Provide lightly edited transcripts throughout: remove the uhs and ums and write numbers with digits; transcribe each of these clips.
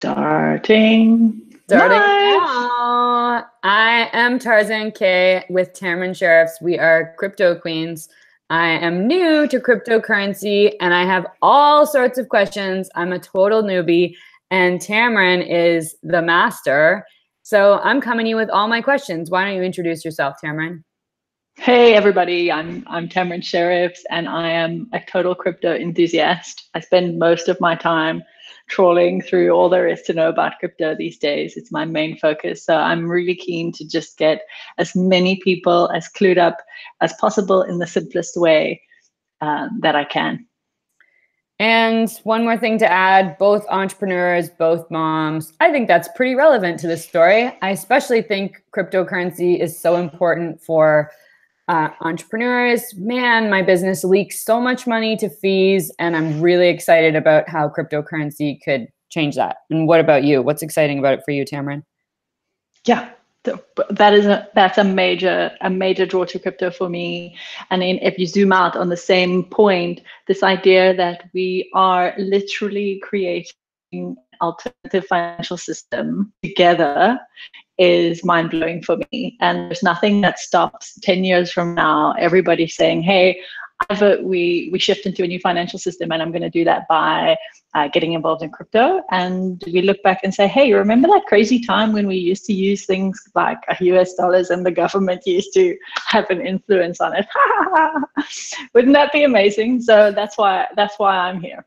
Starting live. Now. I am Tarzan K with Tamron Sheriffs. We are crypto queens. I am new to cryptocurrency and I have all sorts of questions. I'm a total newbie and Tamron is the master. So I'm coming to you with all my questions. Why don't you introduce yourself, Tamron? Hey everybody, I'm Tamron Sheriffs and I am a total crypto enthusiast. I spend most of my time trawling through all there is to know about crypto these days. It's my main focus. So I'm really keen to just get as many people as clued up as possible in the simplest way that I can. And one more thing to add, both entrepreneurs, both moms. I think that's pretty relevant to this story. I especially think cryptocurrency is so important for entrepreneurs. Man, my business leaks so much money to fees, and I'm really excited about how cryptocurrency could change that. And what about you? What's exciting about it for you, Tamron? Yeah, that's a major draw to crypto for me. And if you zoom out on the same point, this idea that we are literally creating an alternative financial system together is mind-blowing for me. And there's nothing that stops 10 years from now everybody saying, hey, we shift into a new financial system and I'm going to do that by getting involved in crypto. And we look back and say, hey, remember that crazy time when we used to use things like US dollars and the government used to have an influence on it? Wouldn't that be amazing? So that's why I'm here.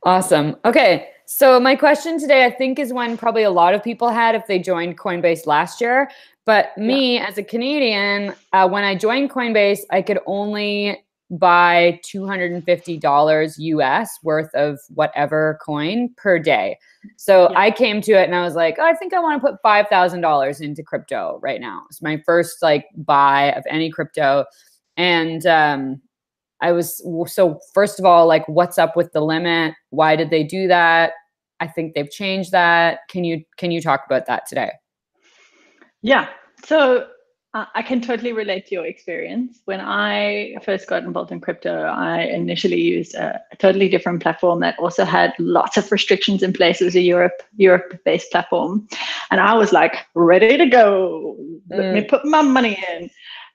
Awesome. Okay. So my question today, I think, is one probably a lot of people had if they joined Coinbase last year. But me, as a Canadian, when I joined Coinbase, I could only buy $250 US worth of whatever coin per day. So I came to it and I was like, oh, I think I want to put $5,000 into crypto right now. It's my first buy of any crypto. And so first of all, what's up with the limit? Why did they do that? I think they've changed that. Can you talk about that today? Yeah. So I can totally relate to your experience. When I first got involved in crypto, I initially used a totally different platform that also had lots of restrictions in place. It was a Europe-based platform. And I was like, ready to go. Let me put my money in.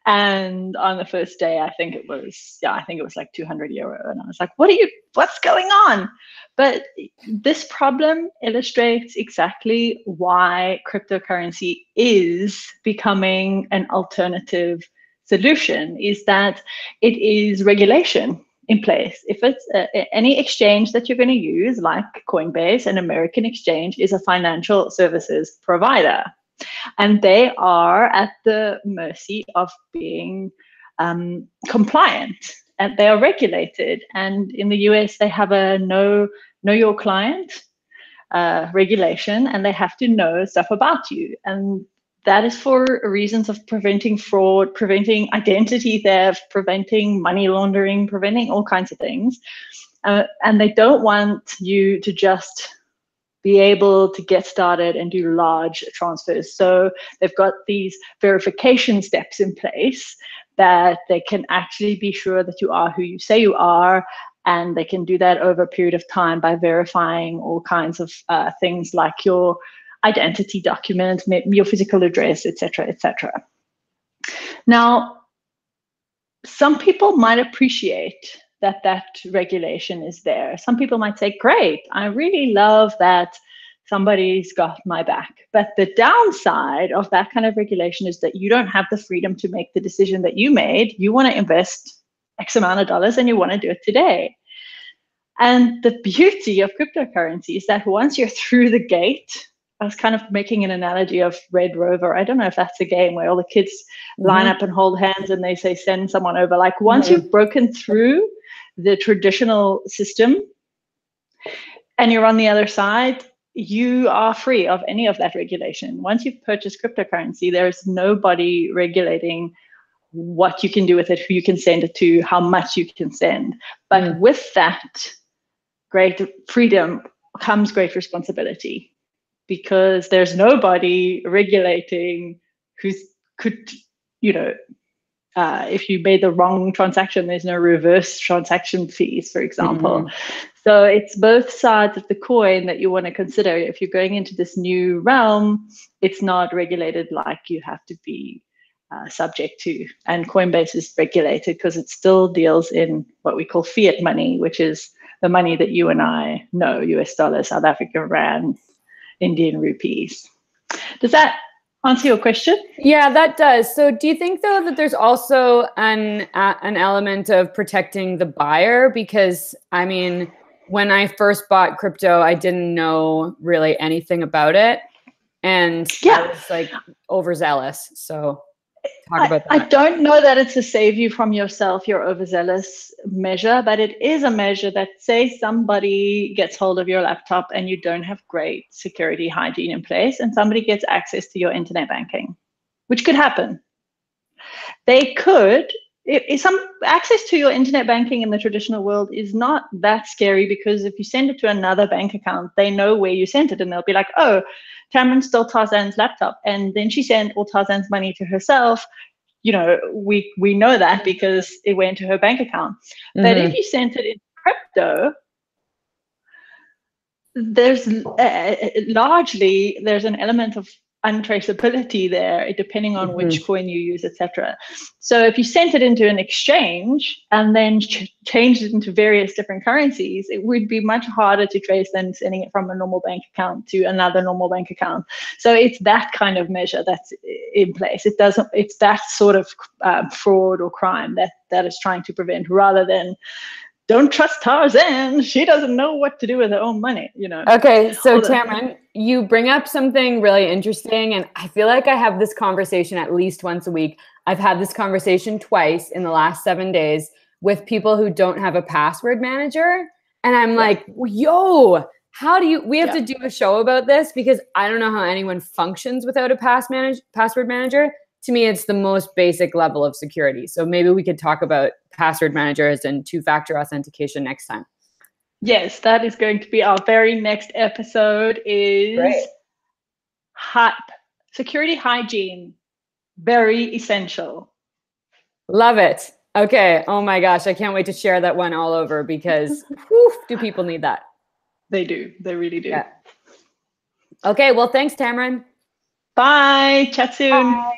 And on the first day, I think it was like €200. And I was like, what's going on? But this problem illustrates exactly why cryptocurrency is becoming an alternative solution, is that it is regulation in place. If it's any exchange that you're going to use, like Coinbase, an American exchange, is a financial services provider. And they are at the mercy of being compliant, and they are regulated. And in the US, they have a know your client regulation, and they have to know stuff about you. And that is for reasons of preventing fraud, preventing identity theft, preventing money laundering, preventing all kinds of things. And they don't want you to just be able to get started and do large transfers. So they've got these verification steps in place that they can actually be sure that you are who you say you are. And they can do that over a period of time by verifying all kinds of things like your identity document, your physical address, etc., etc. Now, some people might appreciate that regulation is there. Some people might say, great, I really love that somebody's got my back. But the downside of that kind of regulation is that you don't have the freedom to make the decision that you made. You want to invest X amount of dollars and you want to do it today. And the beauty of cryptocurrency is that once you're through the gate, I was kind of making an analogy of Red Rover. I don't know if that's a game where all the kids line up and hold hands and they say, send someone over. Like once you've broken through the traditional system and you're on the other side, you are free of any of that regulation. Once you've purchased cryptocurrency, there's nobody regulating what you can do with it, who you can send it to, how much you can send. But with that great freedom comes great responsibility, because there's nobody regulating if you made the wrong transaction, there's no reverse transaction fees, for example. So it's both sides of the coin that you want to consider. If you're going into this new realm, it's not regulated like you have to be subject to. And Coinbase is regulated because it still deals in what we call fiat money, which is the money that you and I know, US dollars, South African rand, Indian rupees. Does that answer your question? Yeah, that does. So do you think, though, that there's also an element of protecting the buyer? Because, I mean, when I first bought crypto, I didn't know really anything about it. And I was like overzealous. So talk about that. I don't know that it's a save you from yourself, your overzealous measure, but it is a measure that, say somebody gets hold of your laptop and you don't have great security hygiene in place, and somebody gets access to your internet banking, which could happen. They could, if some access to your internet banking in the traditional world is not that scary, because if you send it to another bank account, they know where you sent it, and they'll be like, oh, Tamron stole Tarzan's laptop, and then she sent all Tarzan's money to herself. You know, we know that because it went to her bank account. But if you sent it in crypto, there's largely there's an element of untraceability there, depending on which coin you use, etc. So if you sent it into an exchange and then changed it into various different currencies, it would be much harder to trace than sending it from a normal bank account to another normal bank account. So it's that kind of measure that's in place. It's that sort of fraud or crime that is trying to prevent, rather than don't trust Tarzan. She doesn't know what to do with her own money, you know. Okay, so Tamron, you bring up something really interesting, and I feel like I have this conversation at least once a week. I've had this conversation twice in the last 7 days with people who don't have a password manager. And I'm like, yo, how do you, we have to do a show about this, because I don't know how anyone functions without a password manager. To me, it's the most basic level of security. So maybe we could talk about password managers and two-factor authentication next time. Yes, that is going to be our very next episode. Is security hygiene, very essential. Love it. Okay. Oh my gosh, I can't wait to share that one all over, because whew, do people need that? They do. They really do. Yeah. Okay. Well, thanks, Tamron. Bye. Chat soon. Bye.